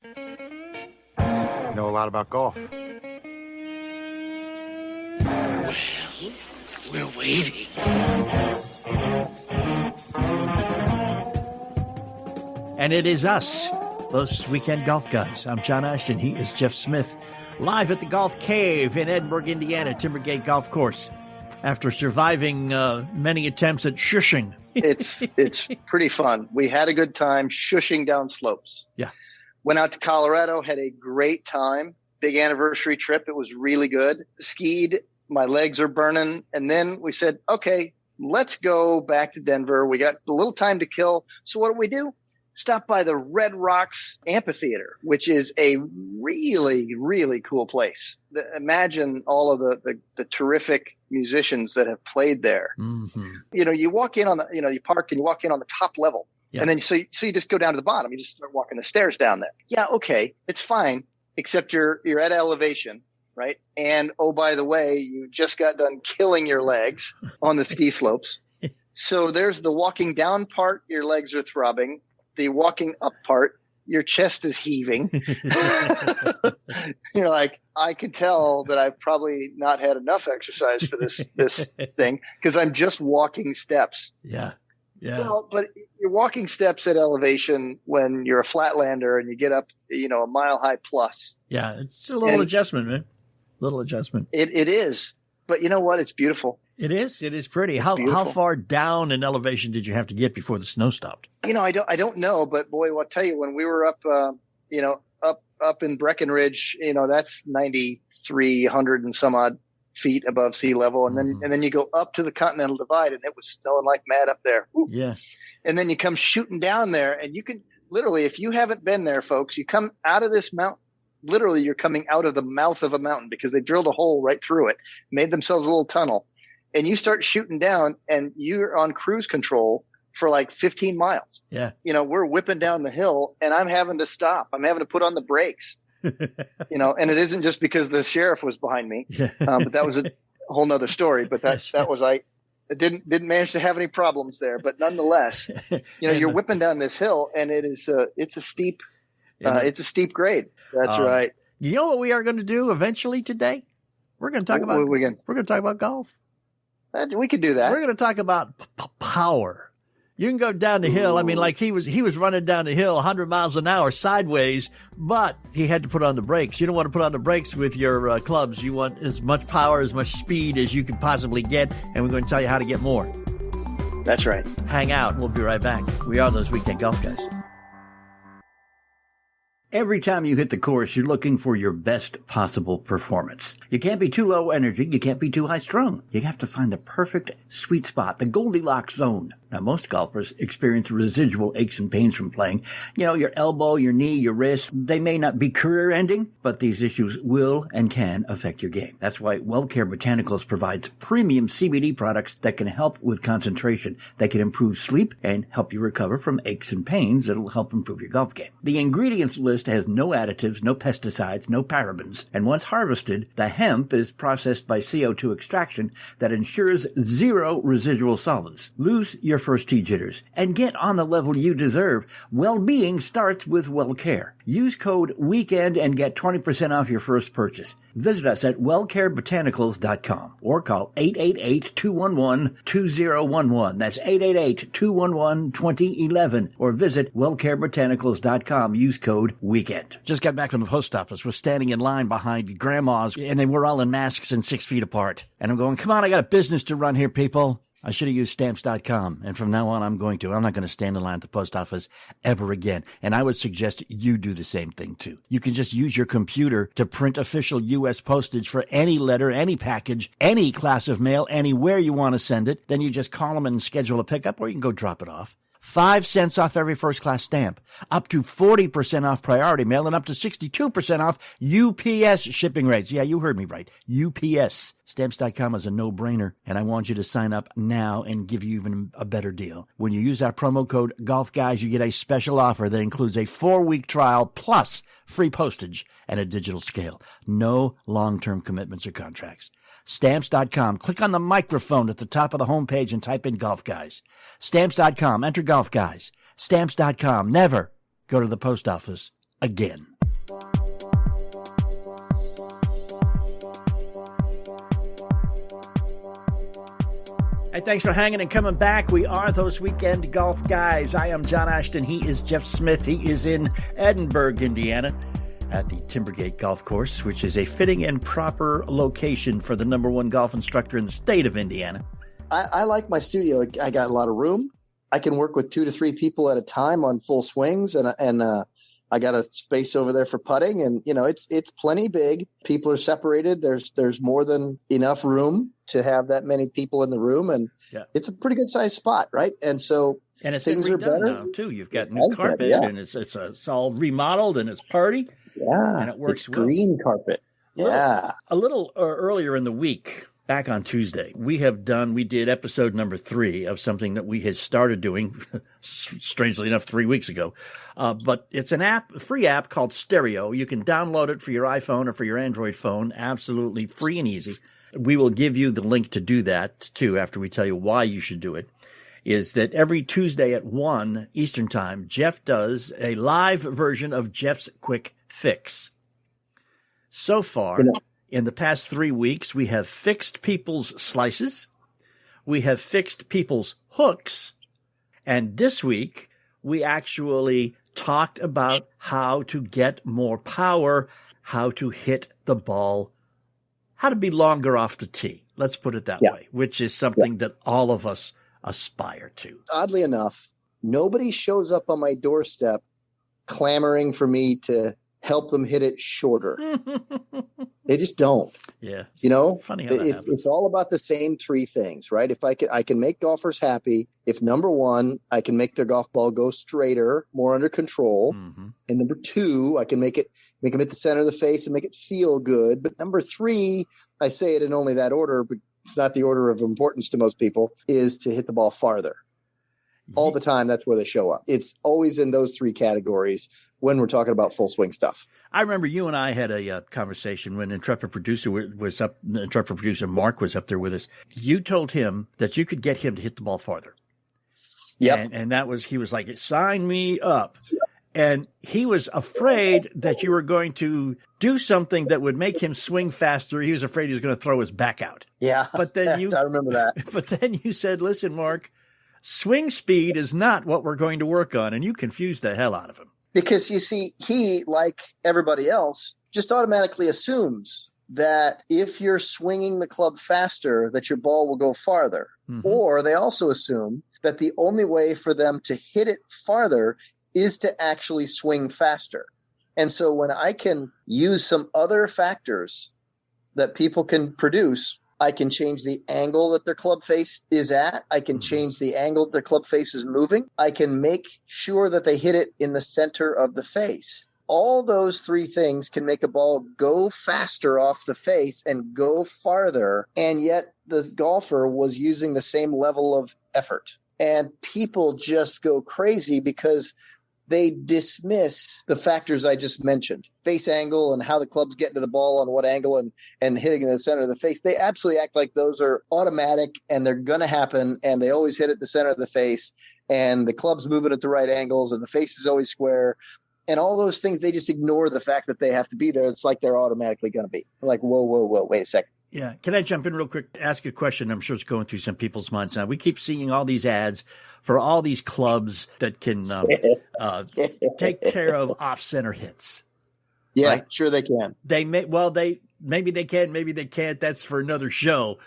You know a lot about golf. Well, we're waiting. And it is us, those weekend golf guys. I'm John Ashton. He is Jeff Smith, live at the Golf Cave in Edinburgh, Indiana, Timbergate Golf Course, after surviving many attempts at shushing. It's pretty fun. We had a good time shushing down slopes. Yeah. Went out to Colorado, had a great time. Big anniversary trip. It was really good. Skied. My legs are burning. And then we said, okay, let's go back to Denver. We got a little time to kill. So what do? Stop by the Red Rocks Amphitheater, which is a really, really cool place. Imagine all of the terrific musicians that have played there. Mm-hmm. You know, you walk in on you park and you walk in on the top level. Yeah. And then so you just go down to the bottom. You just start walking the stairs down there. Yeah, okay, it's fine, except you're at elevation, right? And oh, by the way, you just got done killing your legs on the ski slopes. So there's the walking down part, your legs are throbbing. The walking up part, your chest is heaving. You're like, I can tell that I've probably not had enough exercise for this thing because I'm just walking steps. Yeah. Yeah. Well, but you're walking steps at elevation when you're a flatlander and you get up, a mile high plus. Yeah. It's a little adjustment, man. Little adjustment. It is. But you know what? It's beautiful. It is. It is pretty. How far down in elevation did you have to get before the snow stopped? I don't know, but boy, I'll tell you, when we were up, up in Breckenridge, that's 9,300 and some odd feet above sea level. And then you go up to the Continental Divide and it was snowing like mad up there. Woo. Yeah. And then you come shooting down there and you can literally, if you haven't been there, folks, you come out of this mountain. Literally, you're coming out of the mouth of a mountain because they drilled a hole right through it, made themselves a little tunnel, and you start shooting down and you're on cruise control for like 15 miles. Yeah. We're whipping down the hill and I'm having to stop. I'm having to put on the brakes, and it isn't just because the sheriff was behind me, but that was a whole nother story. But I didn't manage to have any problems there, but nonetheless, you're whipping down this hill and it's a steep grade. That's right. You know what we are going to do eventually today? We're going to talk about we're going to talk about golf. We could do that. We're going to talk about power. You can go down the hill. I mean, like he was running down the hill 100 miles an hour sideways, but he had to put on the brakes. You don't want to put on the brakes with your clubs. You want as much power, as much speed as you can possibly get, and we're going to tell you how to get more. That's right. Hang out. We'll be right back. We are those weekend golf guys. Every time you hit the course, you're looking for your best possible performance. You can't be too low energy. You can't be too high strung. You have to find the perfect sweet spot, the Goldilocks zone. Now, most golfers experience residual aches and pains from playing. Your elbow, your knee, your wrist, they may not be career ending, but these issues will and can affect your game. That's why WellCare Botanicals provides premium CBD products that can help with concentration, that can improve sleep and help you recover from aches and pains that'll help improve your golf game. The ingredients list has no additives, no pesticides, no parabens, and once harvested, the hemp is processed by CO2 extraction that ensures zero residual solvents. Lose your first tee jitters and get on the level you deserve. Well-being starts with WellCare. Use code WEEKEND and get 20% off your first purchase. Visit us at wellcarebotanicals.com or call 888-211-2011. That's 888-211-2011 or visit wellcarebotanicals.com. Use code WEEKEND. Just got back from the post office. Was standing in line behind grandmas and they were all in masks and 6 feet apart. And I'm going, come on, I got a business to run here, people. I should have used stamps.com. And from now on, I'm not going to stand in line at the post office ever again. And I would suggest you do the same thing too. You can just use your computer to print official U.S. postage for any letter, any package, any class of mail, anywhere you want to send it. Then you just call them and schedule a pickup, or you can go drop it off. 5 cents off every first-class stamp, up to 40% off priority mail, and up to 62% off UPS shipping rates. Yeah, you heard me right. UPS. Stamps.com is a no-brainer, and I want you to sign up now and give you even a better deal. When you use our promo code GolfGuys, you get a special offer that includes a 4-week trial plus free postage and a digital scale. No long-term commitments or contracts. Stamps.com. Click on the microphone at the top of the homepage and type in Golf Guys. Stamps.com. Enter Golf Guys. Stamps.com. Never go to the post office again. Hey, thanks for hanging and coming back. We are those weekend golf guys. I am John Ashton. He is Jeff Smith. He is in Edinburgh, Indiana, at the Timbergate Golf Course, which is a fitting and proper location for the number one golf instructor in the state of Indiana. I like my studio. I got a lot of room. I can work with 2 to 3 people at a time on full swings, and I got a space over there for putting, and it's plenty big. People are separated. There's more than enough room to have that many people in the room, and it's a pretty good sized spot, right? And so it's things been are redone better now too. You've got new carpet, and it's all remodeled, and it's party. Yeah, and it works it's well. Green carpet. Yeah, a little earlier in the week. Back on Tuesday, we did episode number 3 of something that we had started doing, strangely enough, 3 weeks ago. But it's a free app called Stereo. You can download it for your iPhone or for your Android phone, absolutely free and easy. We will give you the link to do that, too, after we tell you why you should do it. Is that every Tuesday at 1 Eastern Time, Jeff does a live version of Jeff's Quick Fix. So far, in the past 3 weeks, we have fixed people's slices, we have fixed people's hooks, and this week we actually talked about how to get more power, how to hit the ball, how to be longer off the tee. Let's put it that way, which is something that all of us aspire to. Oddly enough, nobody shows up on my doorstep clamoring for me to help them hit it shorter. They just don't. Yeah. Funny how that happens. It's all about the same 3 things, right? If I can make golfers happy. If number 1, I can make their golf ball go straighter, more under control. Mm-hmm. And number 2, I can make them hit the center of the face and make it feel good. But number 3, I say it in only that order, but it's not the order of importance to most people, is to hit the ball farther. All the time, that's where they show up. It's always in those 3 categories when we're talking about full swing stuff. I remember you and I had a conversation when Intrepid Producer Mark was up there with us. You told him that you could get him to hit the ball farther. Yep. And he was like, sign me up. And he was afraid that you were going to do something that would make him swing faster. He was afraid he was going to throw his back out. Yeah. But then I remember that. But then you said, listen, Mark, swing speed is not what we're going to work on. And you confused the hell out of him. Because you see, he, like everybody else, just automatically assumes that if you're swinging the club faster, that your ball will go farther. Mm-hmm. Or they also assume that the only way for them to hit it farther is to actually swing faster. And so when I can use some other factors that people can produce, I can change the angle that their club face is at. I can change the angle that their club face is moving. I can make sure that they hit it in the center of the face. All those 3 things can make a ball go faster off the face and go farther. And yet the golfer was using the same level of effort. And people just go crazy because they dismiss the factors I just mentioned, face angle and how the club's getting to the ball on what angle and hitting in the center of the face. They absolutely act like those are automatic and they're going to happen, and they always hit at the center of the face, and the club's moving at the right angles, and the face is always square. And all those things, they just ignore the fact that they have to be there. It's like they're automatically going to be. Like, whoa, wait a second. Yeah. Can I jump in real quick, ask a question? I'm sure it's going through some people's minds now. We keep seeing all these ads for all these clubs that can take care of off-center hits. Yeah, right? Sure they can. Maybe they can, maybe they can't. That's for another show.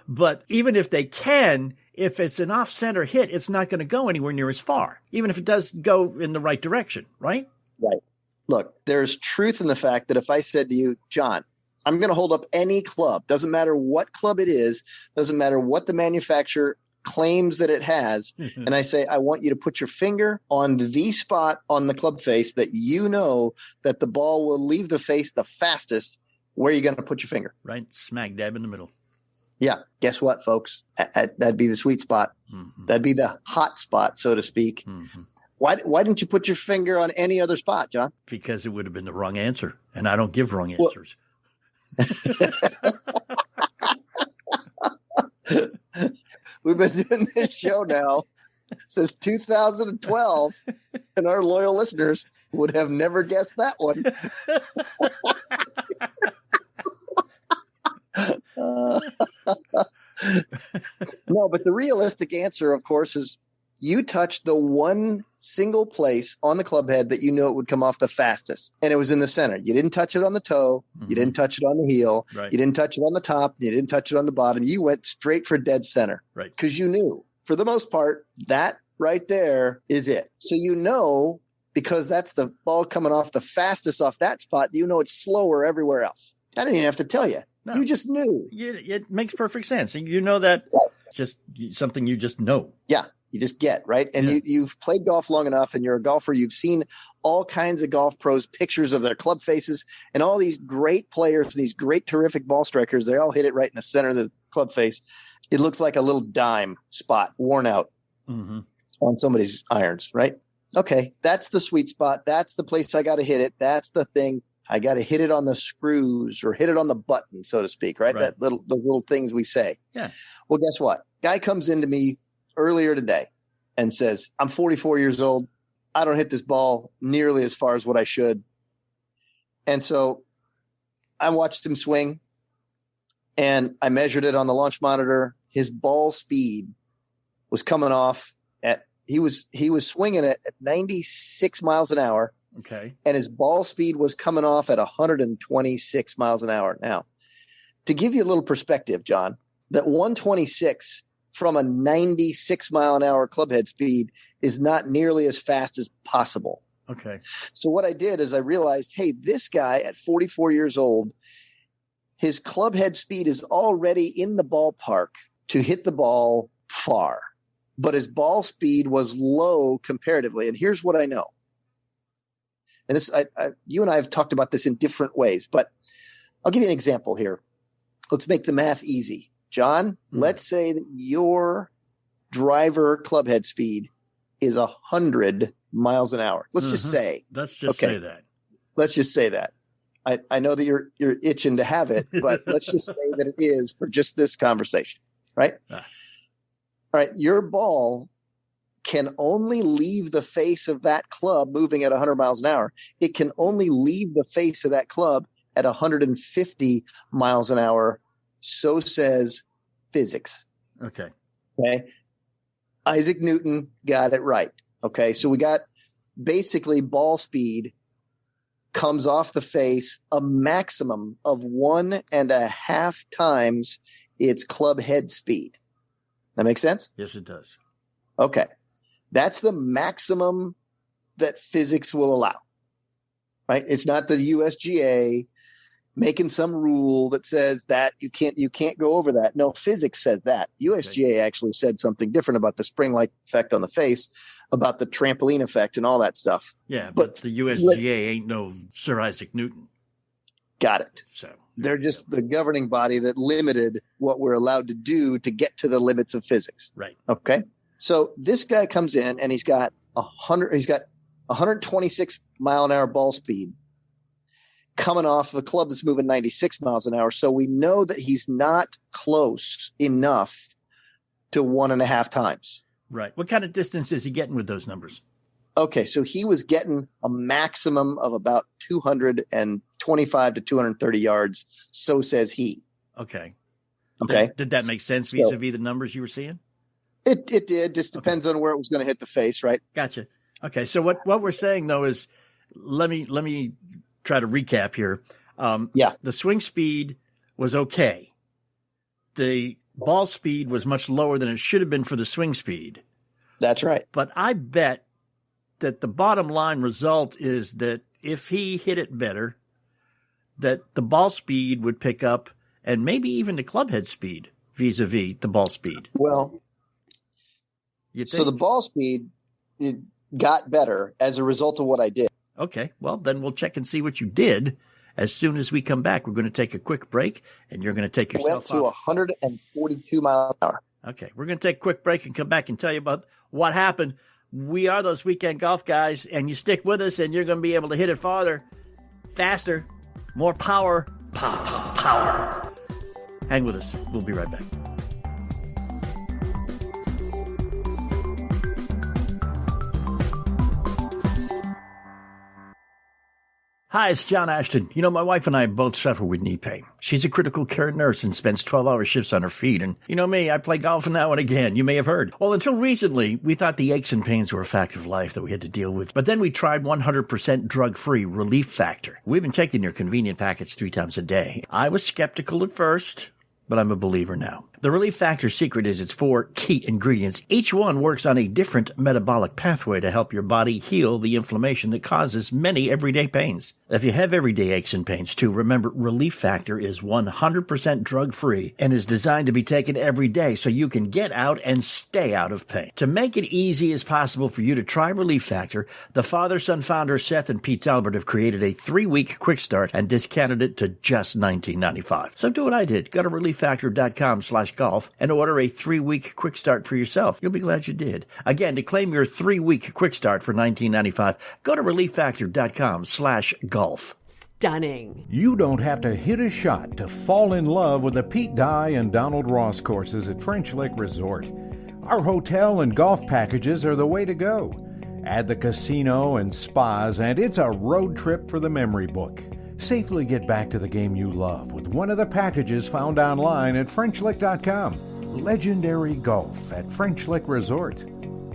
But even if they can, if it's an off-center hit, it's not going to go anywhere near as far, even if it does go in the right direction, right? Right. Look, there's truth in the fact that if I said to you, John, I'm going to hold up any club, doesn't matter what club it is, doesn't matter what the manufacturer claims that it has, and I say, I want you to put your finger on the spot on the club face that you know that the ball will leave the face the fastest. Where are you going to put your finger? Right smack dab in the middle. Yeah. Guess what, folks? That'd be the sweet spot. Mm-hmm. That'd be the hot spot, so to speak. Mm-hmm. Why didn't you put your finger on any other spot, John? Because it would have been the wrong answer, and I don't give wrong answers. We've been doing this show now says 2012, and our loyal listeners would have never guessed that one. No, but the realistic answer, of course, is you touched the one single place on the club head that you knew it would come off the fastest, and it was in the center. You didn't touch it on the toe. You didn't touch it on the heel. Right. You didn't touch it on the top. You didn't touch it on the bottom. You went straight for dead center. Right. Because you knew, for the most part, that right there is it. So you know, because that's the ball coming off the fastest off that spot, you know it's slower everywhere else. I didn't even have to tell you. No. You just knew. It makes perfect sense. You know that just something you just know. Yeah. You just get, right? And you've played golf long enough and you're a golfer. You've seen all kinds of golf pros, pictures of their club faces, and all these great players, these great, terrific ball strikers. They all hit it right in the center of the club face. It looks like a little dime spot worn out on somebody's irons, right? Okay, that's the sweet spot. That's the place I got to hit it. That's the thing. I got to hit it on the screws or hit it on the button, so to speak, right? The little things we say. Yeah. Well, guess what? Guy comes into me earlier today and says, I'm 44 years old. I don't hit this ball nearly as far as what I should. And so I watched him swing and I measured it on the launch monitor. His ball speed was coming off he was swinging it at 96 miles an hour. Okay. And his ball speed was coming off at 126 miles an hour. Now, to give you a little perspective, John, that 126 from a 96 mile an hour clubhead speed is not nearly as fast as possible. Okay. So what I did is I realized, hey, this guy at 44 years old, his clubhead speed is already in the ballpark to hit the ball far, but his ball speed was low comparatively. And here's what I know. And this, you and I have talked about this in different ways, but I'll give you an example here. Let's make the math easy. John, let's say that your driver clubhead speed is 100 miles an hour. Let's just say. Let's just say that. Let's just say that. I know that you're itching to have it, but let's just say that it is for just this conversation, right? All right. Your ball can only leave the face of that club moving at 100 miles an hour. It can only leave the face of that club at 150 miles an hour. So says physics. Okay. Isaac Newton got it right. Okay. So we got basically ball speed comes off the face a maximum of 1.5 times its club head speed. That makes sense? Yes, it does. Okay. That's the maximum that physics will allow, right? It's not the USGA making some rule that says that you can't go over that. No, physics says that. USGA actually said something different about the spring-like effect on the face, about the trampoline effect and all that stuff. Yeah, but the USGA ain't no Sir Isaac Newton. Got it. So they're just the governing body that limited what we're allowed to do to get to the limits of physics. Right. Okay. So this guy comes in and he's got 126 mile an hour ball speed coming off of a club that's moving 96 miles an hour. So we know that he's not close enough to 1.5 times. Right. What kind of distance is he getting with those numbers? Okay. So he was getting a maximum of about 225 to 230 yards. So says he. Okay. Okay. Did that make sense vis-a-vis the numbers you were seeing? It did. Just depends on where it was going to hit the face, right? Gotcha. Okay. So what we're saying though is, let me try to recap here. The swing speed was okay. The ball speed was much lower than it should have been for the swing speed. That's right. But I bet that the bottom line result is that if he hit it better, that the ball speed would pick up and maybe even the club head speed vis-a-vis the ball speed. Well, so the ball speed it got better as a result of what I did. Okay, well, then we'll check and see what you did as soon as we come back. We're going to take a quick break, and you're going to take yourself went to 142 miles an hour. Okay, we're going to take a quick break and come back and tell you about what happened. We are those weekend golf guys, and you stick with us, and you're going to be able to hit it farther, faster, more power. Power. Hang with us. We'll be right back. Hi, it's John Ashton. You know, my wife and I both suffer with knee pain. She's a critical care nurse and spends 12-hour shifts on her feet. And you know me, I play golf now and again. You may have heard. Well, until recently, we thought the aches and pains were a fact of life that we had to deal with. But then we tried 100% drug-free Relief Factor. We've been taking your convenient packets 3 times a day. I was skeptical at first, but I'm a believer now. The Relief Factor secret is its 4 key ingredients. Each one works on a different metabolic pathway to help your body heal the inflammation that causes many everyday pains. If you have everyday aches and pains too, remember Relief Factor is 100% drug-free and is designed to be taken every day so you can get out and stay out of pain. To make it easy as possible for you to try Relief Factor, the father-son founders Seth and Pete Talbert have created a 3-week quick start and discounted it to just $19.95. So do what I did. Go to relieffactor.com/golf and order a 3-week quick start for yourself. You'll be glad you did. Again, to claim your 3-week quick start for $19.95, go to relieffactor.com/golf. Stunning. You don't have to hit a shot to fall in love with the Pete Dye and Donald Ross courses at French Lick Resort. Our hotel and golf packages are the way to go. Add the casino and spas, and it's a road trip for the memory book. Safely get back to the game you love with one of the packages found online at FrenchLick.com. Legendary golf at French Lick Resort.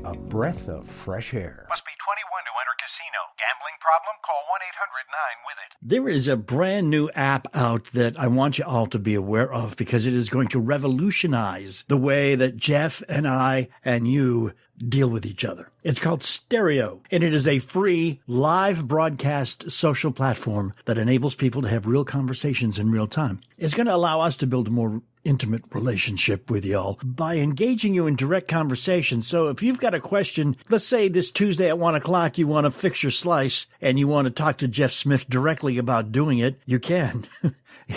A breath of fresh air. Must be 21 to enter casino. Gambling problem? Call 1-800-9-WITH-IT. There is a brand new app out that I want you all to be aware of because it is going to revolutionize the way that Jeff and I and you deal with each other. It's called Stereo, and it is a free live broadcast social platform that enables people to have real conversations in real time. It's going to allow us to build a more intimate relationship with y'all by engaging you in direct conversation. So if you've got a question, let's say this Tuesday at 1 o'clock, you want to fix your slice and you want to talk to Jeff Smith directly about doing it, you can.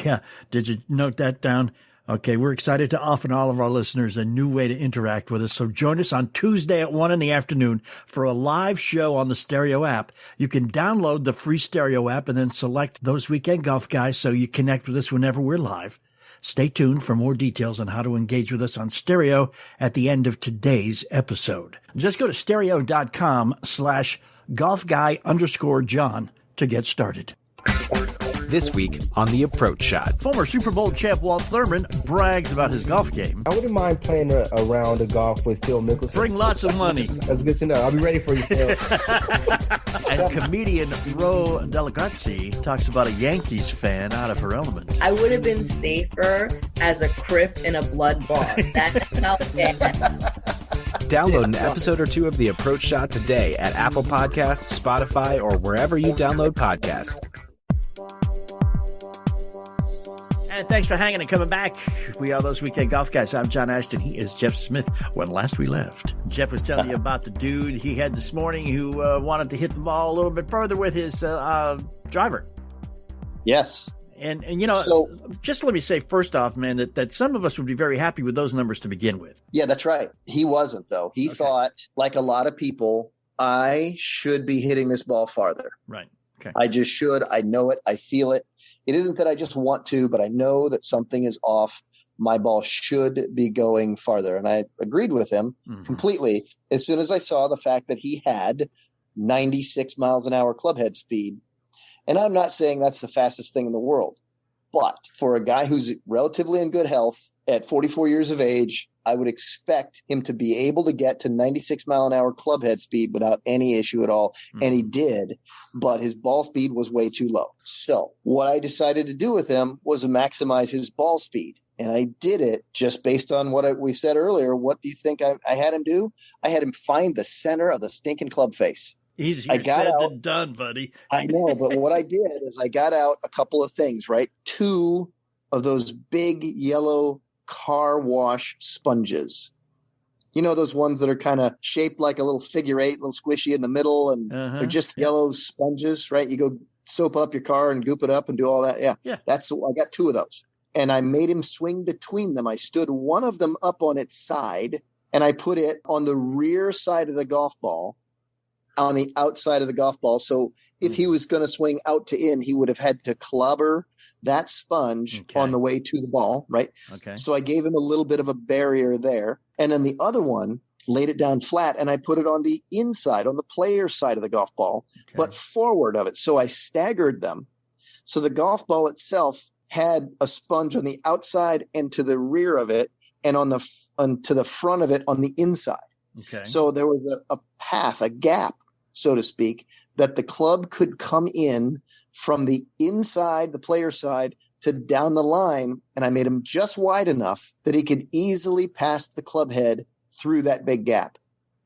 Yeah. Did you note that down? Okay, we're excited to offer all of our listeners a new way to interact with us. So join us on Tuesday at 1 in the afternoon for a live show on the Stereo app. You can download the free Stereo app and then select those weekend golf guys so you connect with us whenever we're live. Stay tuned for more details on how to engage with us on Stereo at the end of today's episode. Just go to stereo.com/golfguy_John to get started. This week on The Approach Shot. Former Super Bowl champ Walt Thurman brags about his golf game. I wouldn't mind playing a round of golf with Phil Mickelson. Bring lots of money. That's good to know. I'll be ready for you, Phil. And comedian Ro Delicazzi talks about a Yankees fan out of her element. I would have been safer as a crip in a blood bar. That's how bad. Download an episode or 2 of The Approach Shot today at Apple Podcasts, Spotify, or wherever you download podcasts. And thanks for hanging and coming back. We are those weekend golf guys. I'm John Ashton. He is Jeff Smith. When last we left, Jeff was telling you about the dude he had this morning who wanted to hit the ball a little bit further with his driver. Yes. And you know, so, just let me say first off, man, that some of us would be very happy with those numbers to begin with. Yeah, that's right. He wasn't, though. He thought, like a lot of people, I should be hitting this ball farther. Right. Okay. I just should. I know it. I feel it. It isn't that I just want to, but I know that something is off. My ball should be going farther. And I agreed with him completely as soon as I saw the fact that he had 96 miles an hour clubhead speed. And I'm not saying that's the fastest thing in the world, but for a guy who's relatively in good health at 44 years of age, I would expect him to be able to get to 96 mile an hour clubhead speed without any issue at all. And he did, but his ball speed was way too low. So what I decided to do with him was to maximize his ball speed. And I did it just based on what we said earlier. What do you think I had him do? I had him find the center of the stinking club face. Easier said than done, buddy. I know, but what I did is I got out a couple of things, right? 2 of those big yellow car wash sponges. You know, those ones that are kind of shaped like a little figure 8, a little squishy in the middle, and they're just yellow sponges, right? You go soap up your car and goop it up and do all that. Yeah. I got 2 of those. And I made him swing between them. I stood one of them up on its side, and I put it on the rear side of the golf ball, on the outside of the golf ball. So if he was going to swing out to in, he would have had to clobber that sponge on the way to the ball, right? Okay. So I gave him a little bit of a barrier there. And then the other one, laid it down flat, and I put it on the inside, on the player's side of the golf ball, but forward of it. So I staggered them. So the golf ball itself had a sponge on the outside and to the rear of it, and to the front of it on the inside. Okay. So there was a path, a gap, so to speak, that the club could come in from the inside, the player side, to down the line, and I made him just wide enough that he could easily pass the club head through that big gap.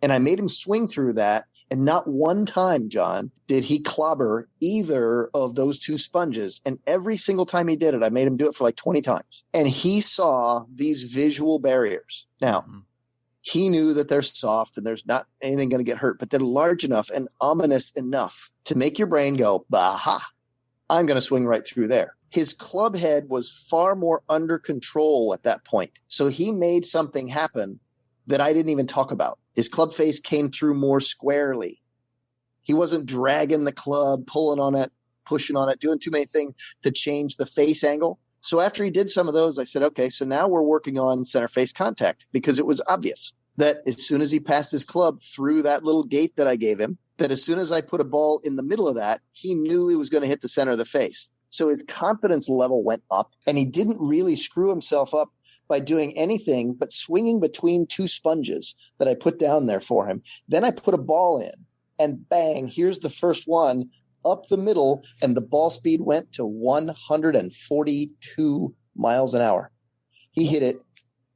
And I made him swing through that, and not one time, John, did he clobber either of those two sponges. And every single time he did it, I made him do it for like 20 times. And he saw these visual barriers. Now, he knew that they're soft and there's not anything going to get hurt, but they're large enough and ominous enough to make your brain go, bah, I'm going to swing right through there. His club head was far more under control at that point. So he made something happen that I didn't even talk about. His club face came through more squarely. He wasn't dragging the club, pulling on it, pushing on it, doing too many things to change the face angle. So after he did some of those, I said, okay, so now we're working on center face contact, because it was obvious that as soon as he passed his club through that little gate that I gave him, that as soon as I put a ball in the middle of that, he knew he was going to hit the center of the face. So his confidence level went up, and he didn't really screw himself up by doing anything but swinging between two sponges that I put down there for him. Then I put a ball in, and bang, here's the first one up the middle, and the ball speed went to 142 miles an hour. He hit it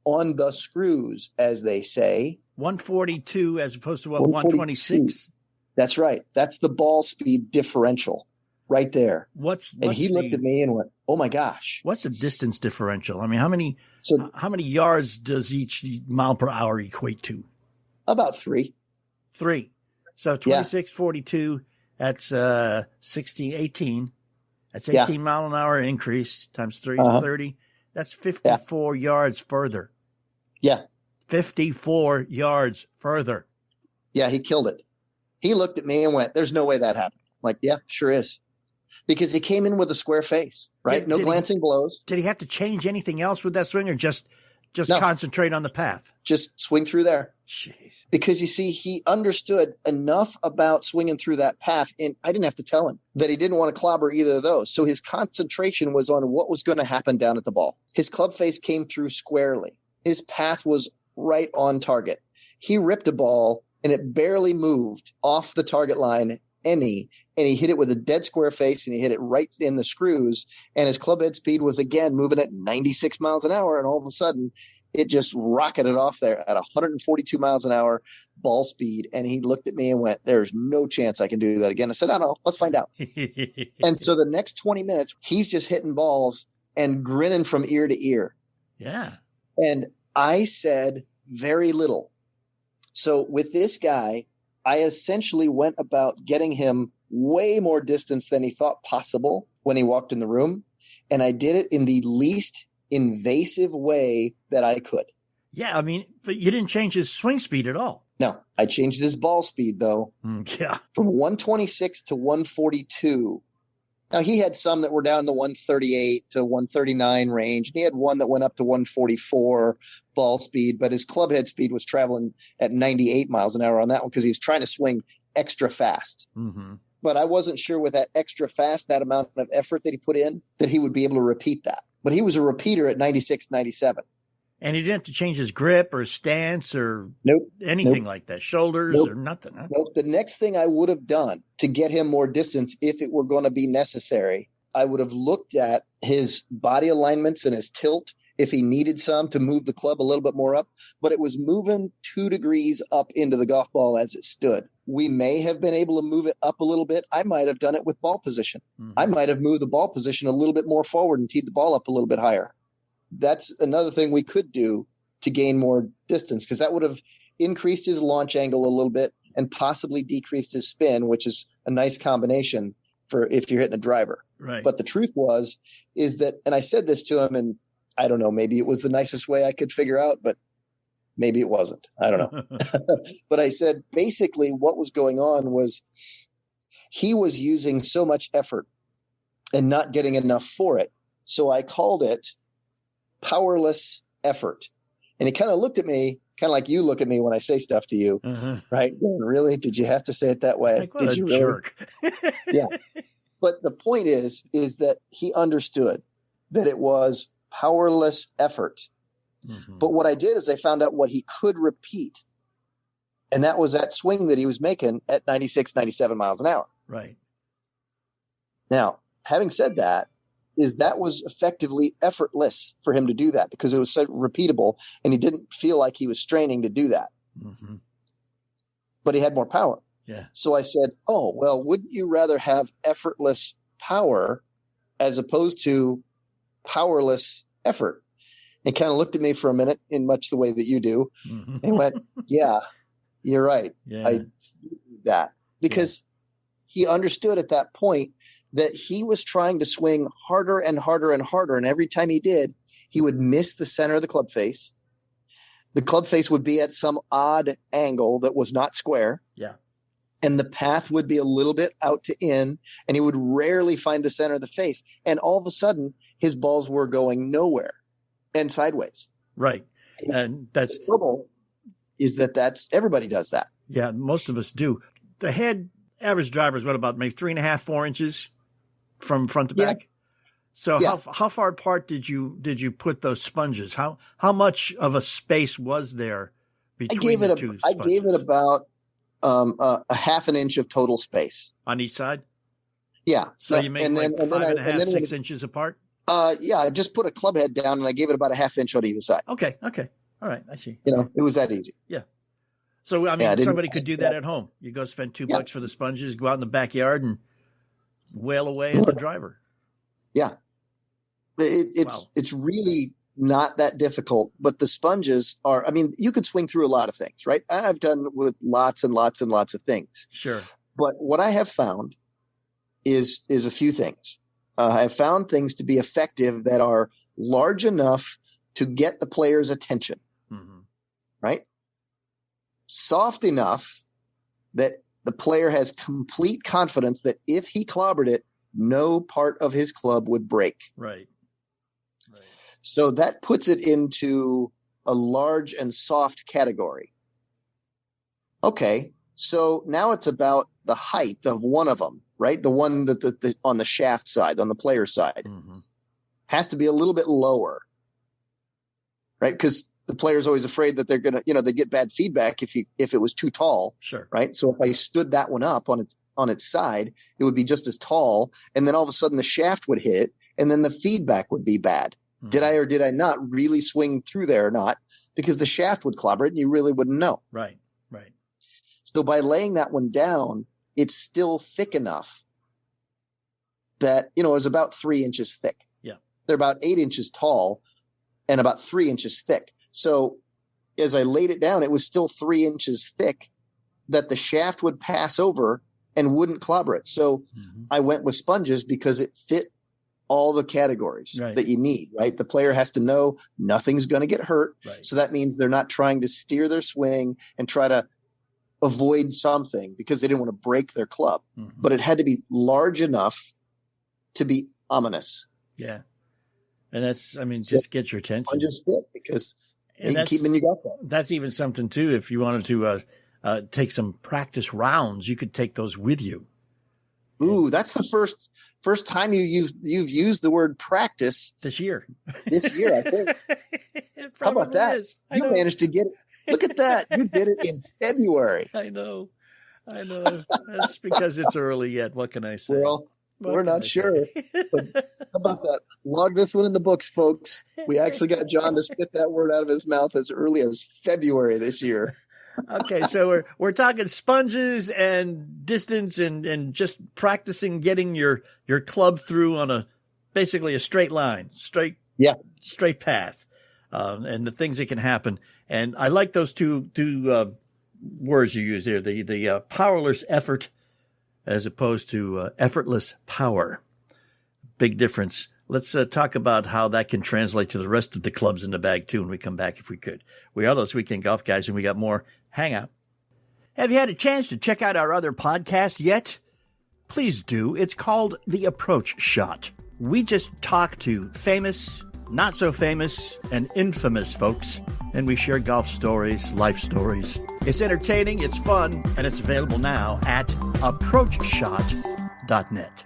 on the screws, as they say. 142 as opposed to 126? That's right. That's the ball speed differential right there. And he looked at me and went, oh my gosh. What's the distance differential? I mean, how many yards does each mile per hour equate to? About 3. 3. So 26, 42, that's 16, 18. That's 18 mile an hour increase times 3 is 30. That's 54 yards further. Yeah. 54 yards further. Yeah, he killed it. He looked at me and went, there's no way that happened. I'm like, yeah, sure is. Because he came in with a square face, right? No glancing blows. Did he have to change anything else with that swing, or just concentrate on the path? Just swing through there. Jeez. Because you see, he understood enough about swinging through that path, and I didn't have to tell him that he didn't want to clobber either of those. So his concentration was on what was going to happen down at the ball. His club face came through squarely. His path was right on target. He ripped a ball, and it barely moved off the target line and he hit it with a dead square face, and he hit it right in the screws, and his club head speed was again moving at 96 miles an hour, and all of a sudden it just rocketed off there at 142 miles an hour ball speed. And he looked at me and went, there's no chance I can do that again. I said, I know, let's find out. And so the next 20 minutes, he's just hitting balls and grinning from ear to ear. Yeah. And I said very little. So with this guy, I essentially went about getting him way more distance than he thought possible when he walked in the room. And I did it in the least invasive way that I could. Yeah, I mean, but you didn't change his swing speed at all. No, I changed his ball speed, though. Yeah. From 126 to 142. Now, he had some that were down to 138 to 139 range. And he had one that went up to 144 ball speed, but his club head speed was traveling at 98 miles an hour on that one because he was trying to swing extra fast. Mm-hmm. But I wasn't sure with that extra fast, that amount of effort that he put in, that he would be able to repeat that. But he was a repeater at 96, 97. And he didn't have to change his grip or stance or anything like that, shoulders or nothing. Huh? Nope. The next thing I would have done to get him more distance, if it were going to be necessary, I would have looked at his body alignments and his tilt if he needed some to move the club a little bit more up. But it was moving 2 degrees up into the golf ball as it stood. We may have been able to move it up a little bit. I might have done it with ball position. Mm-hmm. I might have moved the ball position a little bit more forward and teed the ball up a little bit higher. That's another thing we could do to gain more distance, because that would have increased his launch angle a little bit and possibly decreased his spin, which is a nice combination for if you're hitting a driver. Right. But the truth is that, and I said this to him, and I don't know, maybe it was the nicest way I could figure out, but maybe it wasn't. I don't know. But I said, basically what was going on was he was using so much effort and not getting enough for it. So I called it powerless effort. And he kind of looked at me of like you look at me when I say stuff to you, right? Really? Did you have to say it that way? Like, what Did a you jerk. Really? Yeah. But the point is that he understood that it was powerless effort. But what I did is I found out what he could repeat. And that was that swing that he was making at 96, 97 miles an hour. Right. Now, having said that was effectively effortless for him to do that because it was so repeatable and he didn't feel like he was straining to do that. But he had more power. Yeah. So I said, oh, well, wouldn't you rather have effortless power as opposed to powerless effort? And kind of looked at me for a minute in much the way that you do and went, yeah, you're right. Yeah. I do that because he understood at that point that he was trying to swing harder and harder and harder. And every time he did, he would miss the center of the club face. The club face would be at some odd angle that was not square. Yeah. And the path would be a little bit out to in, and he would rarely find the center of the face. And all of a sudden, his balls were going nowhere and sideways. Right. And that's the trouble is that's everybody does that. Yeah, most of us do. The head average driver is what, about maybe 3.5, 4 inches from front to back? So how far apart did you put those sponges? How much of a space was there between the two sponges? I gave it about a half an inch of total space. On each side? Yeah. So you made 5.5, 6 inches apart? I just put a club head down and I gave it about a half inch on either side. Okay. All right. I see. It was that easy. Yeah. So, I mean, somebody could do that at home. You go spend $2 for the sponges, go out in the backyard and wail away at the driver. Yeah. It's really not that difficult, but the sponges are, I mean, you could swing through a lot of things, right? I've done with lots and lots and lots of things. Sure. But what I have found is a few things. I've found things to be effective that are large enough to get the player's attention, right? Soft enough that the player has complete confidence that if he clobbered it, no part of his club would break. Right. So that puts it into a large and soft category. Okay, so now it's about the height of one of them, right? The one that on the shaft side, on the player side, has to be a little bit lower, right? Because the player's always afraid that they're gonna, they get bad feedback if it was too tall. Sure. Right. So if I stood that one up on its side, it would be just as tall, and then all of a sudden the shaft would hit, and then the feedback would be bad. Did I or did I not really swing through there or not? Because the shaft would clobber it and you really wouldn't know. Right. So by laying that one down, it's still thick enough that, it was about 3 inches thick. Yeah. They're about 8 inches tall and about 3 inches thick. So as I laid it down, it was still 3 inches thick that the shaft would pass over and wouldn't clobber it. So I went with sponges because it fit all the categories that you need, right? The player has to know nothing's going to get hurt. Right. So that means they're not trying to steer their swing and try to avoid something because they didn't want to break their club. But it had to be large enough to be ominous. Yeah. And that's, just get your attention. Sponges fit because they can keep them in your golf ball. That's even something too. If you wanted to take some practice rounds, you could take those with you. Ooh, that's the first time you've used the word practice this year. I think. How about that? You managed to get it. Look at that. You did it in February. I know. That's because it's early yet. What can I say? Well, we're not sure. But how about that? Log this one in the books, folks. We actually got John to spit that word out of his mouth as early as February this year. Okay, so we're talking sponges and distance and just practicing getting your club through on basically a straight line, straight path, and the things that can happen. And I like those two words you use there, the powerless effort as opposed to effortless power. Big difference. Let's talk about how that can translate to the rest of the clubs in the bag, too, when we come back, if we could. We are those Weekend Golf Guys, and we got more. Hang out. Have you had a chance to check out our other podcast yet? Please do. It's called The Approach Shot. We just talk to famous, not so famous and infamous folks, and we share golf stories, life stories. It's entertaining, it's fun, and it's available now at approachshot.net.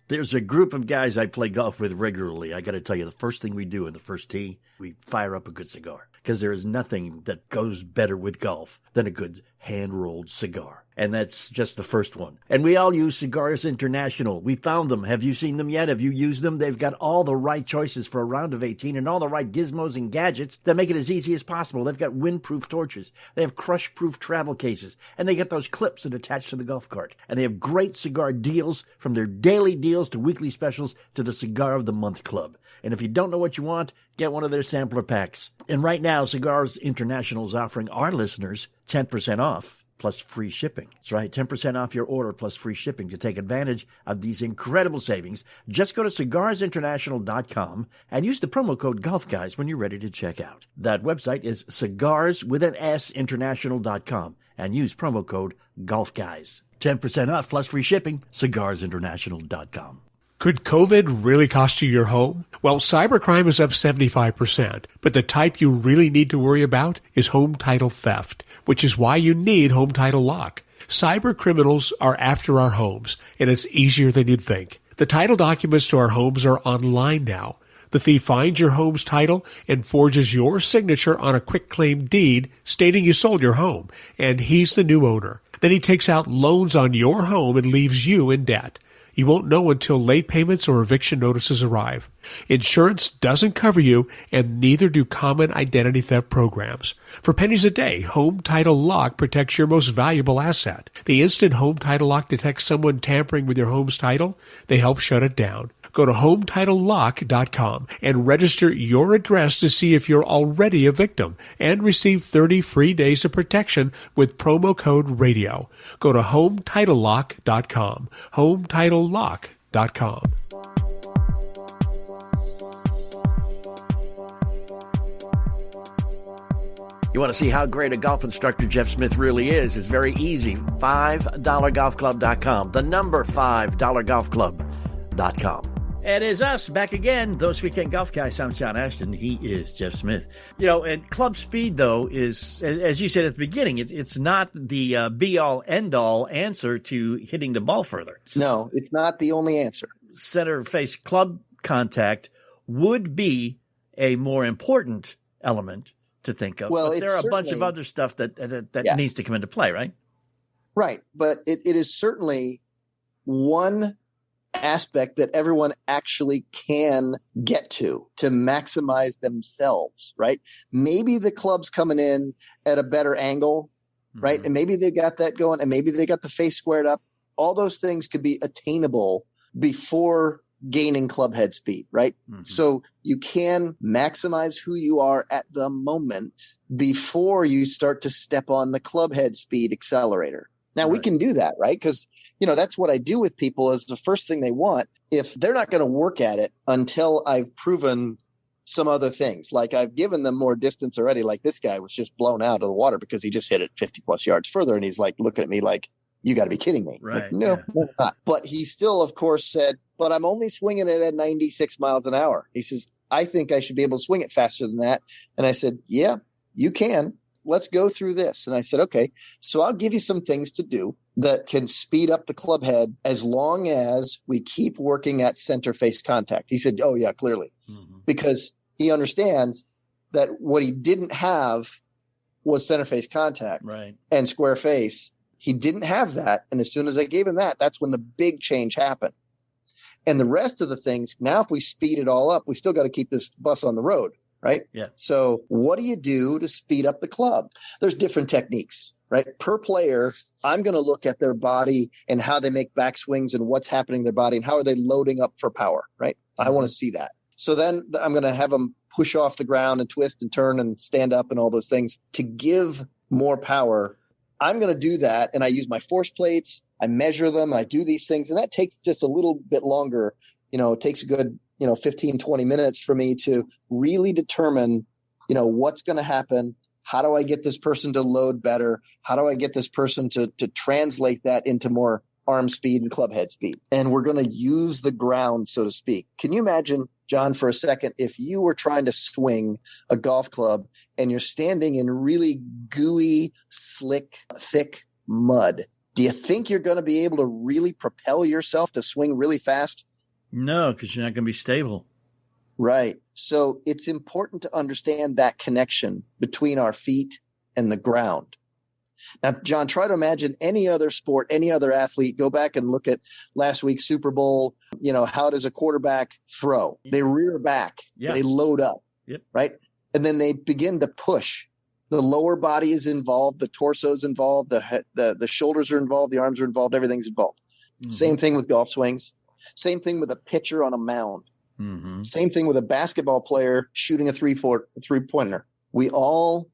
There's a group of guys I play golf with regularly. I got to tell you, the first thing we do in the first tee, we fire up a good cigar, because there is nothing that goes better with golf than a good hand-rolled cigar. And that's just the first one. And we all use Cigars International. We found them. Have you seen them yet? Have you used them? They've got all the right choices for a round of 18 and all the right gizmos and gadgets that make it as easy as possible. They've got windproof torches. They have crush-proof travel cases. And they get those clips that attach to the golf cart. And they have great cigar deals, from their daily deals to weekly specials to the Cigar of the Month Club. And if you don't know what you want, get one of their sampler packs. And right now, Cigars International is offering our listeners 10% off plus free shipping. That's right, 10% off your order plus free shipping. To take advantage of these incredible savings, just go to cigarsinternational.com and use the promo code GolfGuys when you're ready to check out. That website is cigarsinternational.com and use promo code GolfGuys. 10% off plus free shipping, cigarsinternational.com. Could COVID really cost you your home? Well, cybercrime is up 75%, but the type you really need to worry about is home title theft, which is why you need Home Title Lock. Cyber criminals are after our homes, and it's easier than you'd think. The title documents to our homes are online now. The thief finds your home's title and forges your signature on a quitclaim deed stating you sold your home, and he's the new owner. Then he takes out loans on your home and leaves you in debt. You won't know until late payments or eviction notices arrive. Insurance doesn't cover you, and neither do common identity theft programs. For pennies a day, Home Title Lock protects your most valuable asset. The instant Home Title Lock detects someone tampering with your home's title, they help shut it down. Go to HometitleLock.com and register your address to see if you're already a victim, and receive 30 free days of protection with promo code RADIO. Go to HometitleLock.com. HometitleLock.com. You want to see how great a golf instructor Jeff Smith really is? It's very easy. $5golfclub.com. The number $5golfclub.com. And it's us back again. Those Weekend Golf Guys. I'm John Ashton. He is Jeff Smith. You know, and club speed, though, is, as you said at the beginning, it's not the be-all, end-all answer to hitting the ball further. No, it's not the only answer. Center face club contact would be a more important element to think of. Well, but there are a bunch of other stuff that needs to come into play, right? Right. But it is certainly one aspect that everyone actually can get to maximize themselves, right? Maybe the club's coming in at a better angle, right? And maybe they got that going, and maybe they got the face squared up. All those things could be attainable before gaining club head speed, right? So you can maximize who you are at the moment before you start to step on the club head speed accelerator. Now we can do that, right? Because that's what I do with people is the first thing they want. If they're not going to work at it until I've proven some other things, like I've given them more distance already, like this guy was just blown out of the water because he just hit it 50 plus yards further. And he's like looking at me like, you got to be kidding me. Right. Like, no, not. But he still, of course, said, but I'm only swinging it at 96 miles an hour. He says, I think I should be able to swing it faster than that. And I said, yeah, you can. Let's go through this. And I said, okay, so I'll give you some things to do that can speed up the club head as long as we keep working at center face contact. He said, oh, yeah, clearly, because he understands that what he didn't have was center face contact and square face. He didn't have that. And as soon as I gave him that, that's when the big change happened. And the rest of the things, now if we speed it all up, we still got to keep this bus on the road. Right? Yeah. So what do you do to speed up the club? There's different techniques, right? Per player, I'm going to look at their body and how they make backswings and what's happening in their body and how are they loading up for power, right? I want to see that. So then I'm going to have them push off the ground and twist and turn and stand up and all those things to give more power. I'm going to do that. And I use my force plates. I measure them. I do these things. And that takes just a little bit longer. It takes a good 15, 20 minutes for me to really determine, what's going to happen. How do I get this person to load better? How do I get this person to translate that into more arm speed and club head speed? And we're going to use the ground, so to speak. Can you imagine John, for a second, if you were trying to swing a golf club and you're standing in really gooey, slick, thick mud, do you think you're going to be able to really propel yourself to swing really fast? No, because you're not going to be stable. Right. So it's important to understand that connection between our feet and the ground. Now, John, try to imagine any other sport, any other athlete. Go back and look at last week's Super Bowl. How does a quarterback throw? They rear back. Yeah. They load up. Yep. Right. And then they begin to push. The lower body is involved. The torso is involved. The shoulders are involved. The arms are involved. Everything's involved. Mm-hmm. Same thing with golf swings. Same thing with a pitcher on a mound. Mm-hmm. Same thing with a basketball player shooting a three-pointer. We all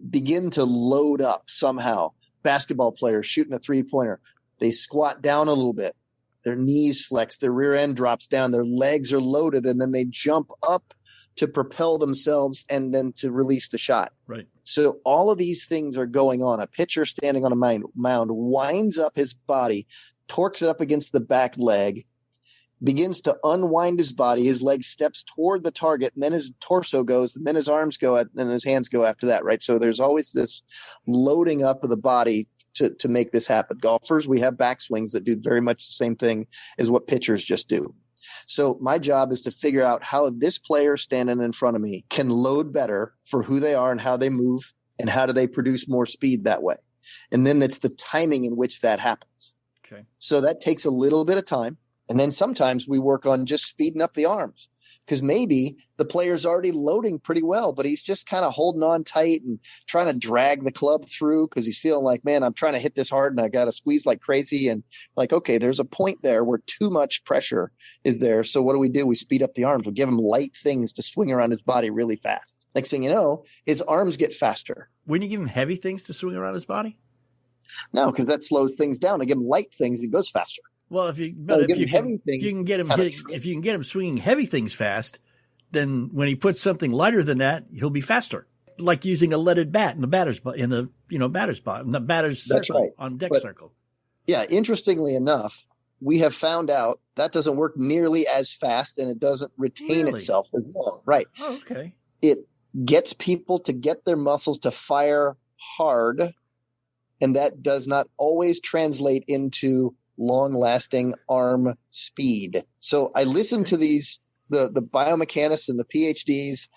begin to load up somehow. Basketball players shooting a three-pointer. They squat down a little bit. Their knees flex. Their rear end drops down. Their legs are loaded, and then they jump up to propel themselves and then to release the shot. Right. So all of these things are going on. A pitcher standing on a mound winds up his body, torques it up against the back leg, begins to unwind his body. His leg steps toward the target, and then his torso goes, and then his arms go, and his hands go after that, right? So there's always this loading up of the body to make this happen. Golfers, we have backswings that do very much the same thing as what pitchers just do. So my job is to figure out how this player standing in front of me can load better for who they are and how they move, and how do they produce more speed that way. And then it's the timing in which that happens. Okay. So that takes a little bit of time. And then sometimes we work on just speeding up the arms, because maybe the player's already loading pretty well, but he's just kind of holding on tight and trying to drag the club through because he's feeling like, man, I'm trying to hit this hard and I got to squeeze like crazy. And like, okay, there's a point there where too much pressure is there. So what do? We speed up the arms. We give him light things to swing around his body really fast. Next thing you know, his arms get faster. Wouldn't you give him heavy things to swing around his body? No, because that slows things down. I give him light things, it goes faster. Well, if you can get him swinging heavy things fast, then when he puts something lighter than that, he'll be faster. Like using a leaded bat in the batter's spot, in the That's right. On deck circle. Yeah, interestingly enough, we have found out that doesn't work nearly as fast, and it doesn't retain itself as long. Right. Oh, okay. It gets people to get their muscles to fire hard, and that does not always translate into long-lasting arm speed. So I listen to the biomechanists and the PhDs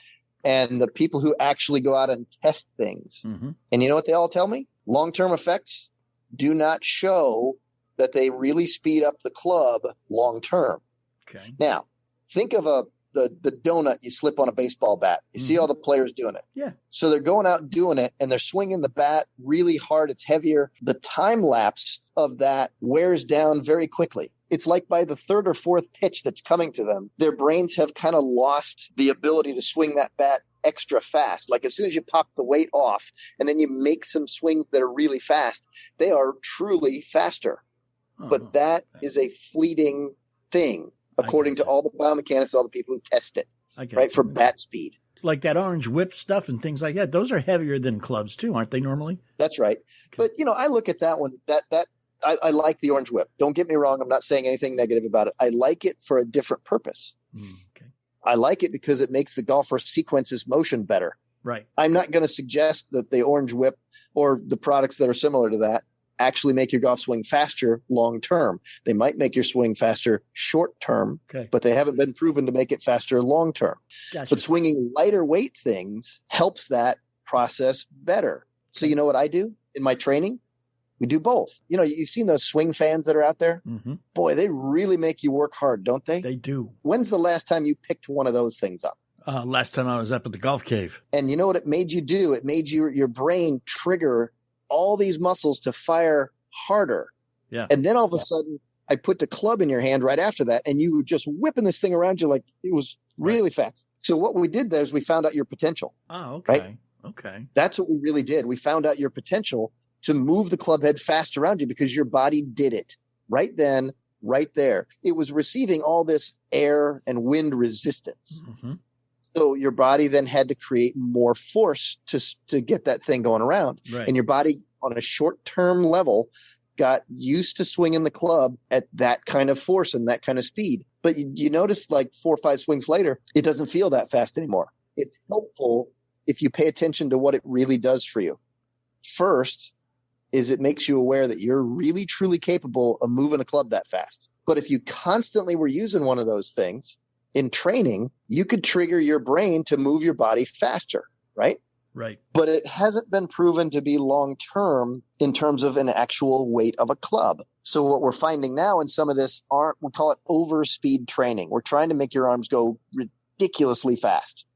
and the people who actually go out and test things. Mm-hmm. And you know what they all tell me? Long-term effects do not show that they really speed up the club long-term. Okay. Now, think of the donut you slip on a baseball bat. You see all the players doing it. Yeah. So they're going out and doing it, and they're swinging the bat really hard. It's heavier. The time lapse of that wears down very quickly. It's like by the third or fourth pitch that's coming to them, their brains have kind of lost the ability to swing that bat extra fast. Like as soon as you pop the weight off and then you make some swings that are really fast, they are truly faster. But that is a fleeting thing, according to all the biomechanics, all the people who test it, right, for bat speed. Like that orange whip stuff and things like that. Those are heavier than clubs too, aren't they normally? That's right. Okay. But, I look at that one, I like the orange whip. Don't get me wrong. I'm not saying anything negative about it. I like it for a different purpose. Okay. I like it because it makes the golfer sequence his motion better. Right. I'm not going to suggest that the orange whip or the products that are similar to that actually make your golf swing faster long term. They might make your swing faster short term, but they haven't been proven to make it faster long term. Gotcha. But swinging lighter weight things helps that process better. So you know what I do in my training? We do both. You've seen those swing fans that are out there? Mm-hmm. Boy, they really make you work hard, don't they? They do. When's the last time you picked one of those things up? Last time I was up at the golf cave. And you know what it made you do? It made your brain trigger all these muscles to fire harder. Yeah. And then all of a sudden, I put the club in your hand right after that, and you were just whipping this thing around you like it was really fast. So what we did there is we found out your potential. Oh, okay. Right? Okay. That's what we really did. We found out your potential to move the club head fast around you because your body did it right then, right there. It was receiving all this air and wind resistance. Mm-hmm. So your body then had to create more force to get that thing going around. Right. And your body on a short-term level got used to swinging the club at that kind of force and that kind of speed. But you notice like 4 or 5 swings later, it doesn't feel that fast anymore. It's helpful if you pay attention to what it really does for you. First is it makes you aware that you're really, truly capable of moving a club that fast. But if you constantly were using one of those things in training, you could trigger your brain to move your body faster, right? Right. But it hasn't been proven to be long-term in terms of an actual weight of a club. So what we're finding now in some of this we call it overspeed training. We're trying to make your arms go ridiculously fast.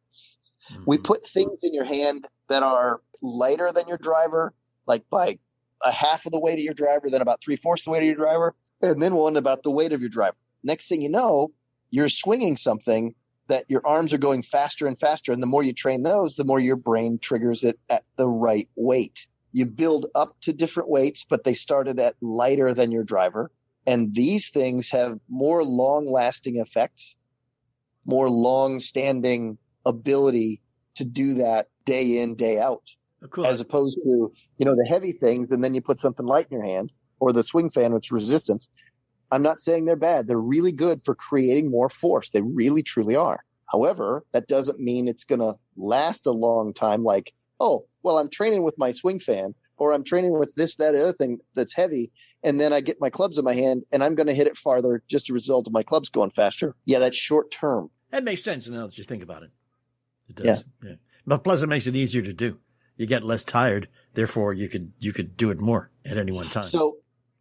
Mm-hmm. We put things in your hand that are lighter than your driver, like by a half of the weight of your driver, then about 3/4 the weight of your driver, and then one about the weight of your driver. Next thing you know, you're swinging something that your arms are going faster and faster. And the more you train those, the more your brain triggers it at the right weight. You build up to different weights, but they started at lighter than your driver. And these things have more long-lasting effects, more long-standing ability to do that day in, day out. Cool. As opposed to, the heavy things, and then you put something light in your hand, or the swing fan, which is resistance. I'm not saying they're bad. They're really good for creating more force. They really, truly are. However, that doesn't mean it's going to last a long time. Like, oh, well, I'm training with my swing fan, or I'm training with this, that, other thing that's heavy, and then I get my clubs in my hand, and I'm going to hit it farther just a result of my clubs going faster. Yeah, that's short term. That makes sense now that you think about it. It does. Yeah. But plus, it makes it easier to do. You get less tired, therefore you could do it more at any one time. So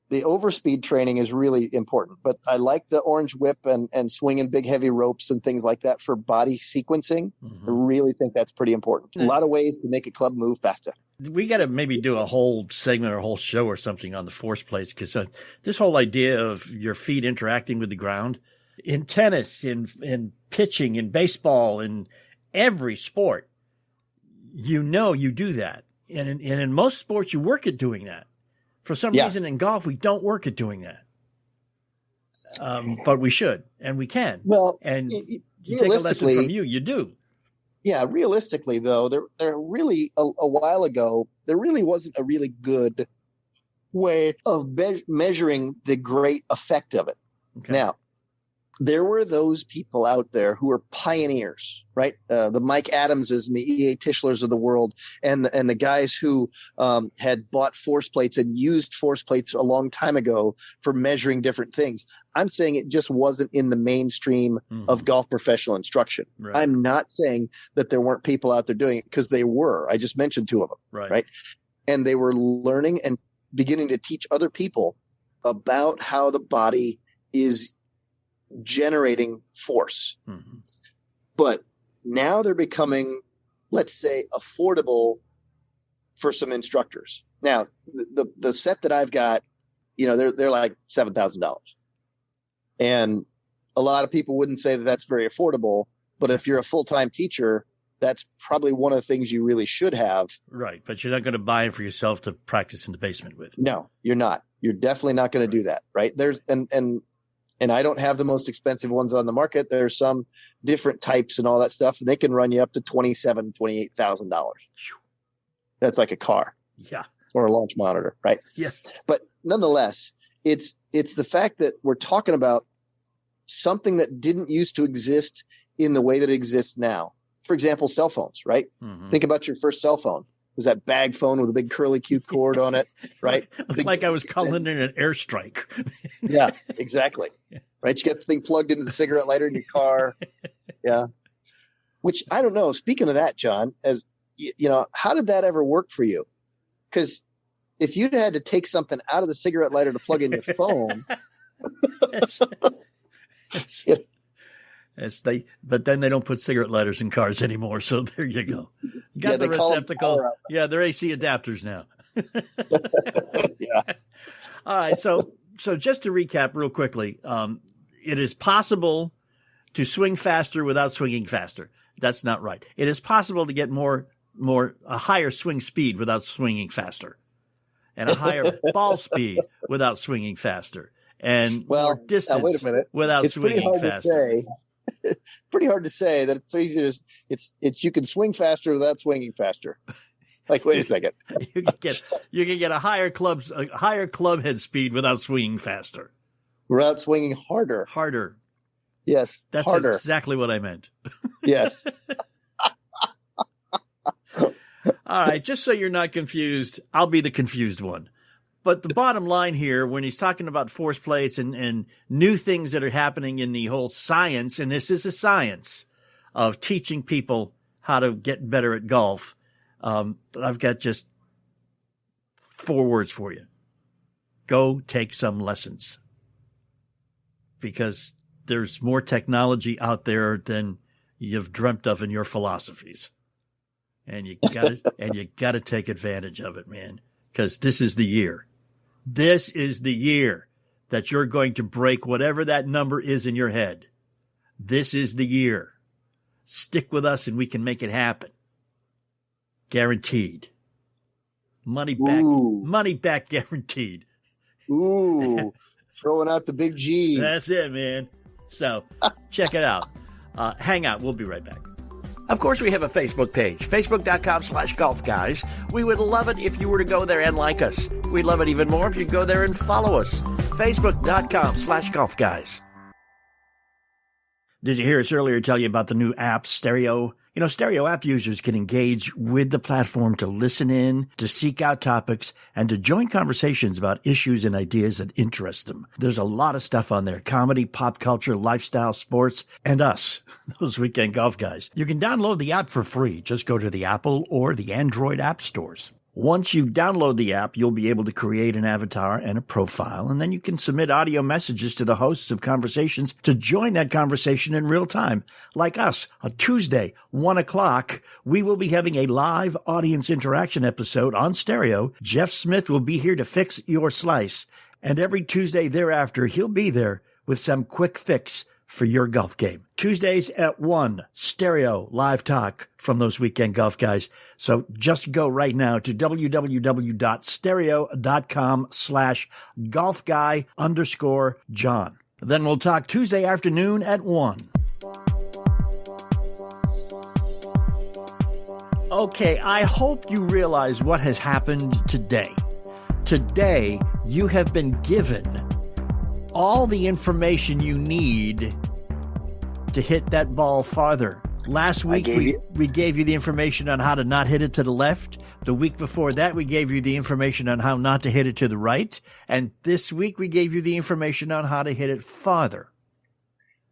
the overspeed training is really important, but I like the orange whip and swinging big heavy ropes and things like that for body sequencing. Mm-hmm. I really think that's pretty important. A lot of ways to make a club move faster. We got to maybe do a whole segment or a whole show or something on the force plates, because this whole idea of your feet interacting with the ground in tennis, in pitching, in baseball, in every sport, you do that. And in most sports, you work at doing that. For some reason in golf, we don't work at doing that. But we should, and we can. Well, and you take a lesson from you do. Yeah, realistically, though, there really, a while ago, there really wasn't a really good way of measuring the great effect of it. Okay. Now, there were those people out there who were pioneers, right? The Mike Adamses and the E.A. Tischlers of the world, and the guys who had bought force plates and used force plates a long time ago for measuring different things. I'm saying it just wasn't in the mainstream of golf professional instruction. Right. I'm not saying that there weren't people out there doing it, because they were. I just mentioned 2 of them, right? And they were learning and beginning to teach other people about how the body is generating force. Mm-hmm. But now they're becoming, let's say, affordable for some instructors. Now, the set that I've got, they're like $7,000. And a lot of people wouldn't say that that's very affordable, but if you're a full-time teacher, that's probably one of the things you really should have. Right, but you're not going to buy it for yourself to practice in the basement with. No, you're not. You're definitely not going to do that, right? There's and I don't have the most expensive ones on the market. There's some different types and all that stuff, and they can run you up to $27,000, $28,000. That's like a car. Yeah. Or a launch monitor, right? Yeah. But nonetheless, it's the fact that we're talking about something that didn't used to exist in the way that it exists now. For example, cell phones, right? Mm-hmm. Think about your first cell phone. It was that bag phone with a big curly Q cord on it, right? Looked like I was calling in an airstrike. Yeah, exactly. Yeah. Right? You get the thing plugged into the cigarette lighter in your car. Yeah. Which, I don't know. Speaking of that, John, as how did that ever work for you? Because if you'd had to take something out of the cigarette lighter to plug in your phone. But then they don't put cigarette lighters in cars anymore. So there you go. You got the receptacle. Yeah, they're AC adapters now. Yeah. All right. So just to recap real quickly, it is possible to swing faster without swinging faster. That's not right. It is possible to get a higher swing speed without swinging faster, and a higher ball speed without swinging faster, and more distance wait a minute. Without swinging faster. Pretty hard to say that it's easier. It's you can swing faster without swinging faster. Like, wait a second. You can get a higher club head speed without swinging faster. Without swinging harder. Harder. Yes. That's harder. Exactly what I meant. Yes. All right. Just so you're not confused, I'll be the confused one. But the bottom line here, when he's talking about force plates and new things that are happening in the whole science, and this is a science of teaching people how to get better at golf, I've got just 4 words for you. Go take some lessons. Because there's more technology out there than you've dreamt of in your philosophies. And you gotta take advantage of it, man. Because this is the year. This is the year that you're going to break whatever that number is in your head. This is the year. Stick with us and we can make it happen. Guaranteed. Money back guaranteed. Ooh, throwing out the big G. That's it, man. So check it out. Hang out. We'll be right back. Of course, we have a Facebook page, facebook.com/golfguys. We would love it if you were to go there and like us. We'd love it even more if you go there and follow us, facebook.com/golfguys. Did you hear us earlier tell you about the new app, Stereo? You know, Stereo app users can engage with the platform to listen in, to seek out topics, and to join conversations about issues and ideas that interest them. There's a lot of stuff on there. Comedy, pop culture, lifestyle, sports, and us, those weekend golf guys. You can download the app for free. Just go to the Apple or the Android app stores. Once you download the app, you'll be able to create an avatar and a profile, and then you can submit audio messages to the hosts of conversations to join that conversation in real time. Like us, a Tuesday, 1 o'clock, we will be having a live audience interaction episode on Stereo. Jeff Smith will be here to fix your slice, and every Tuesday thereafter, he'll be there with some quick fix for your golf game. Tuesdays at 1, Stereo live talk from those weekend golf guys. So just go right now to www.stereo.com/golfguy_John. Then we'll talk Tuesday afternoon at 1. Okay, I hope you realize what has happened today. Today, you have been given all the information you need to hit that ball farther. Last week, we gave you the information on how to not hit it to the left. The week before that, we gave you the information on how not to hit it to the right. And this week, we gave you the information on how to hit it farther.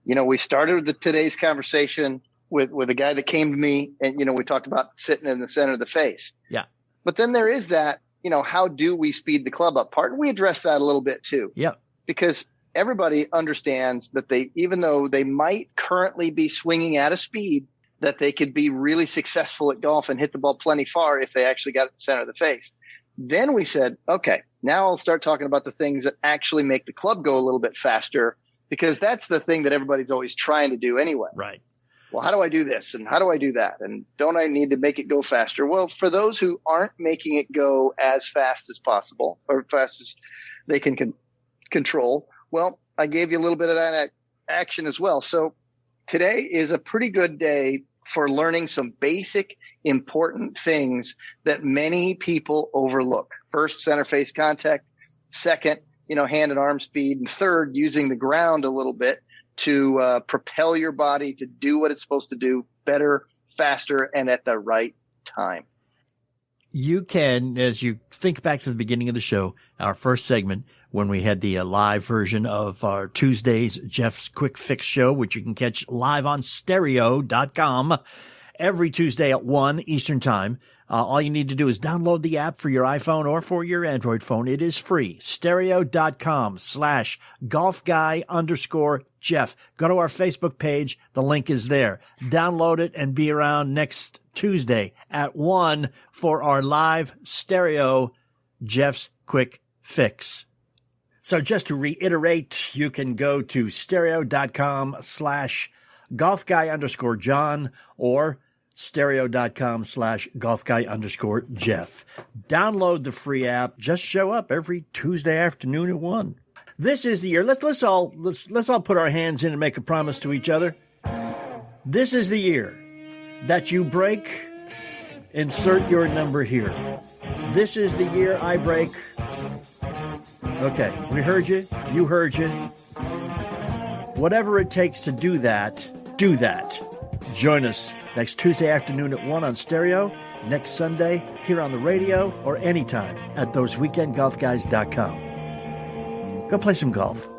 You know, we started today's conversation with a guy that came to me and, you know, we talked about sitting in the center of the face. Yeah. But then there is that, you know, how do we speed the club up part? And we addressed that a little bit too. Yeah. Because everybody understands that even though they might currently be swinging at a speed, that they could be really successful at golf and hit the ball plenty far if they actually got it in the center of the face. Then we said, okay, now I'll start talking about the things that actually make the club go a little bit faster, because that's the thing that everybody's always trying to do anyway. Right. Well, how do I do this? And how do I do that? And don't I need to make it go faster? Well, for those who aren't making it go as fast as possible or fast as they can control, well, I gave you a little bit of that action as well. So today is a pretty good day for learning some basic, important things that many people overlook. First, center face contact. Second, you know, hand and arm speed. And third, using the ground a little bit to propel your body to do what it's supposed to do better, faster, and at the right time. You can, as you think back to the beginning of the show, our first segment, when we had the live version of our Tuesdays Jeff's Quick Fix show, which you can catch live on stereo.com every Tuesday at 1 Eastern Time. All you need to do is download the app for your iPhone or for your Android phone. It is free. Stereo.com/golfguy_Jeff. Go to our Facebook page. The link is there. Download it and be around next Tuesday at 1 for our live Stereo Jeff's Quick Fix. So just to reiterate, you can go to stereo.com/golfguy_John or stereo.com/golfguy_Jeff. Download the free app. Just show up every Tuesday afternoon at 1. This is the year. Let's all put our hands in and make a promise to each other. This is the year that you break Insert your number here. This is the year I break. Okay, we heard you. You heard you. Whatever it takes to do that, do that. Join us next Tuesday afternoon at 1 on stereo, next Sunday here on the radio, or anytime at thoseweekendgolfguys.com. Go play some golf.